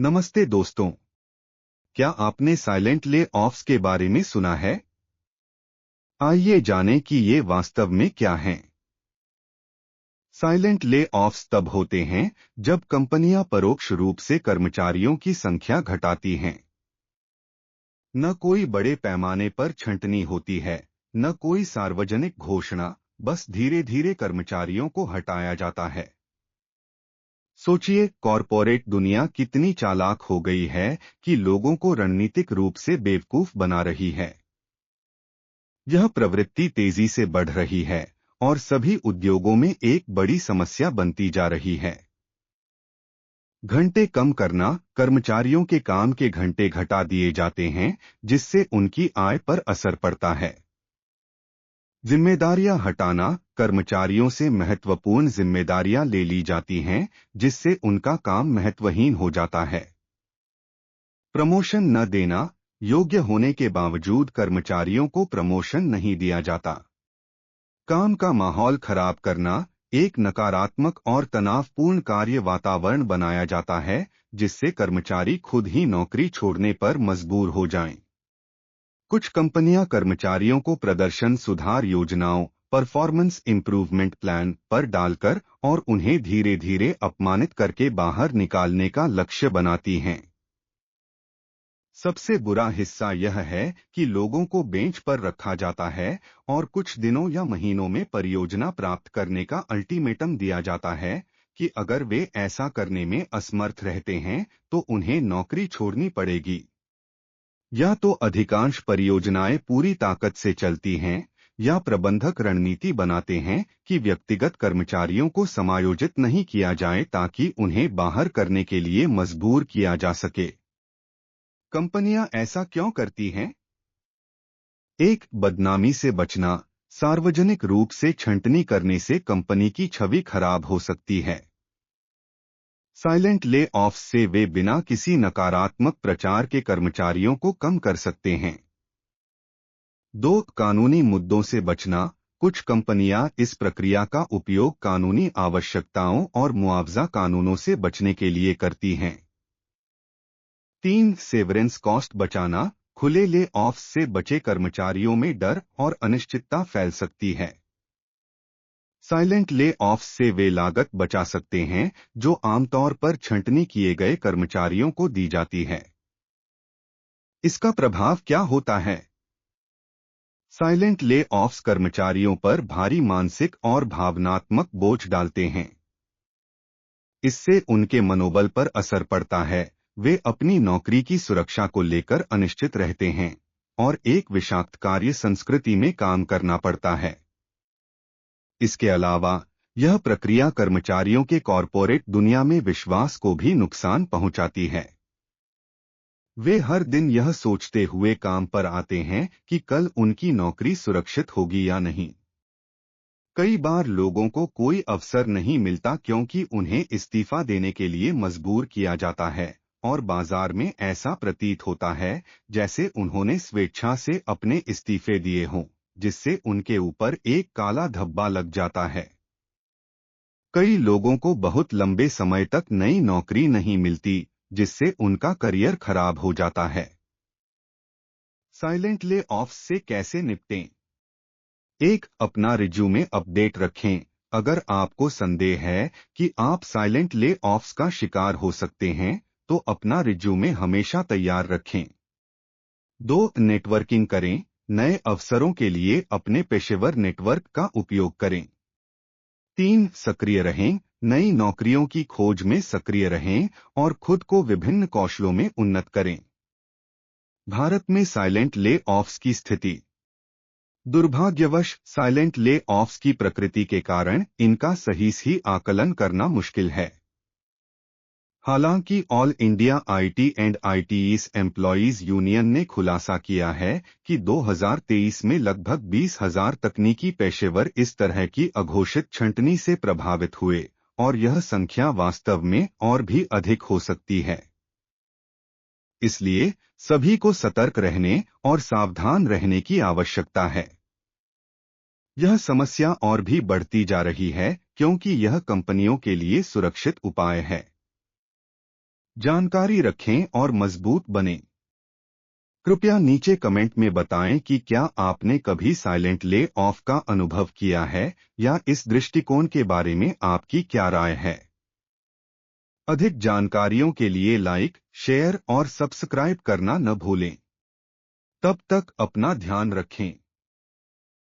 नमस्ते दोस्तों। क्या आपने साइलेंट ले ऑफ्स के बारे में सुना है? आइए जानें कि ये वास्तव में क्या हैं। साइलेंट ले ऑफ्स तब होते हैं जब कंपनियां परोक्ष रूप से कर्मचारियों की संख्या घटाती हैं। न कोई बड़े पैमाने पर छंटनी होती है, न कोई सार्वजनिक घोषणा, बस धीरे धीरे कर्मचारियों को हटाया जाता है। सोचिए, कॉरपोरेट दुनिया कितनी चालाक हो गई है कि लोगों को रणनीतिक रूप से बेवकूफ बना रही है। यह प्रवृत्ति तेजी से बढ़ रही है और सभी उद्योगों में एक बड़ी समस्या बनती जा रही है। घंटे कम करना, कर्मचारियों के काम के घंटे घटा दिए जाते हैं, जिससे उनकी आय पर असर पड़ता है। जिम्मेदारियां हटाना, कर्मचारियों से महत्वपूर्ण जिम्मेदारियां ले ली जाती हैं, जिससे उनका काम महत्वहीन हो जाता है। प्रमोशन न देना, योग्य होने के बावजूद कर्मचारियों को प्रमोशन नहीं दिया जाता। काम का माहौल खराब करना, एक नकारात्मक और तनावपूर्ण कार्य वातावरण बनाया जाता है, जिससे कर्मचारी खुद ही नौकरी छोड़ने पर मजबूर हो जाएं। कुछ कंपनियां कर्मचारियों को प्रदर्शन सुधार योजनाओं, परफॉर्मेंस इंप्रूवमेंट प्लान पर डालकर और उन्हें धीरे धीरे अपमानित करके बाहर निकालने का लक्ष्य बनाती हैं। सबसे बुरा हिस्सा यह है कि लोगों को बेंच पर रखा जाता है और कुछ दिनों या महीनों में परियोजना प्राप्त करने का अल्टीमेटम दिया जाता है कि अगर वे ऐसा करने में असमर्थ रहते हैं तो उन्हें नौकरी छोड़नी पड़ेगी। या तो अधिकांश परियोजनाएं पूरी ताकत से चलती हैं, या प्रबंधक रणनीति बनाते हैं कि व्यक्तिगत कर्मचारियों को समायोजित नहीं किया जाए ताकि उन्हें बाहर करने के लिए मजबूर किया जा सके। कंपनियां ऐसा क्यों करती हैं? एक, बदनामी से बचना। सार्वजनिक रूप से छंटनी करने से कंपनी की छवि खराब हो सकती है। साइलेंट ले ऑफ से वे बिना किसी नकारात्मक प्रचार के कर्मचारियों को कम कर सकते हैं। दो, कानूनी मुद्दों से बचना। कुछ कंपनियां इस प्रक्रिया का उपयोग कानूनी आवश्यकताओं और मुआवजा कानूनों से बचने के लिए करती हैं। तीन, सेवरेंस कॉस्ट बचाना। खुले ले ऑफ से बचे कर्मचारियों में डर और अनिश्चितता फैल सकती है। साइलेंट ले ऑफ से वे लागत बचा सकते हैं जो आमतौर पर छंटनी किए गए कर्मचारियों को दी जाती है। इसका प्रभाव क्या होता है? साइलेंट ले ऑफ्स कर्मचारियों पर भारी मानसिक और भावनात्मक बोझ डालते हैं। इससे उनके मनोबल पर असर पड़ता है, वे अपनी नौकरी की सुरक्षा को लेकर अनिश्चित रहते हैं और एक विषाक्त कार्य संस्कृति में काम करना पड़ता है। इसके अलावा यह प्रक्रिया कर्मचारियों के कॉरपोरेट दुनिया में विश्वास को भी नुकसान पहुंचाती है। वे हर दिन यह सोचते हुए काम पर आते हैं कि कल उनकी नौकरी सुरक्षित होगी या नहीं। कई बार लोगों को कोई अवसर नहीं मिलता क्योंकि उन्हें इस्तीफा देने के लिए मजबूर किया जाता है और बाजार में ऐसा प्रतीत होता है जैसे उन्होंने स्वेच्छा से अपने इस्तीफे दिए हों, जिससे उनके ऊपर एक काला धब्बा लग जाता है। कई लोगों को बहुत लंबे समय तक नई नौकरी नहीं मिलती, जिससे उनका करियर खराब हो जाता है। साइलेंट ले ऑफ से कैसे निपटें? एक, अपना रिज्यूमे अपडेट रखें। अगर आपको संदेह है कि आप साइलेंट ले ऑफ्स का शिकार हो सकते हैं, तो अपना रिज्यूमे हमेशा तैयार रखें। दो, नेटवर्किंग करें। नए अवसरों के लिए अपने पेशेवर नेटवर्क का उपयोग करें। तीन, सक्रिय रहें। नई नौकरियों की खोज में सक्रिय रहें और खुद को विभिन्न कौशलों में उन्नत करें। भारत में साइलेंट ले ऑफ्स की स्थिति। दुर्भाग्यवश साइलेंट ले ऑफ्स की प्रकृति के कारण इनका सही आकलन करना मुश्किल है। हालांकि all India IT and ITES employees union ने खुलासा किया है कि 2023 में लगभग 20,000 तकनीकी पेशेवर इस तरह की अघोषित छंटनी से प्रभावित हुए और यह संख्या वास्तव में और भी अधिक हो सकती है। इसलिए सभी को सतर्क रहने और सावधान रहने की आवश्यकता है। यह समस्या और भी बढ़ती जा रही है क्योंकि यह कंपनियों के लिए सुरक्षित उपाय है। जानकारी रखें और मजबूत बनें। कृपया नीचे कमेंट में बताएं कि क्या आपने कभी साइलेंट ले ऑफ का अनुभव किया है या इस दृष्टिकोण के बारे में आपकी क्या राय है। अधिक जानकारियों के लिए लाइक, शेयर और सब्सक्राइब करना न भूलें। तब तक अपना ध्यान रखें।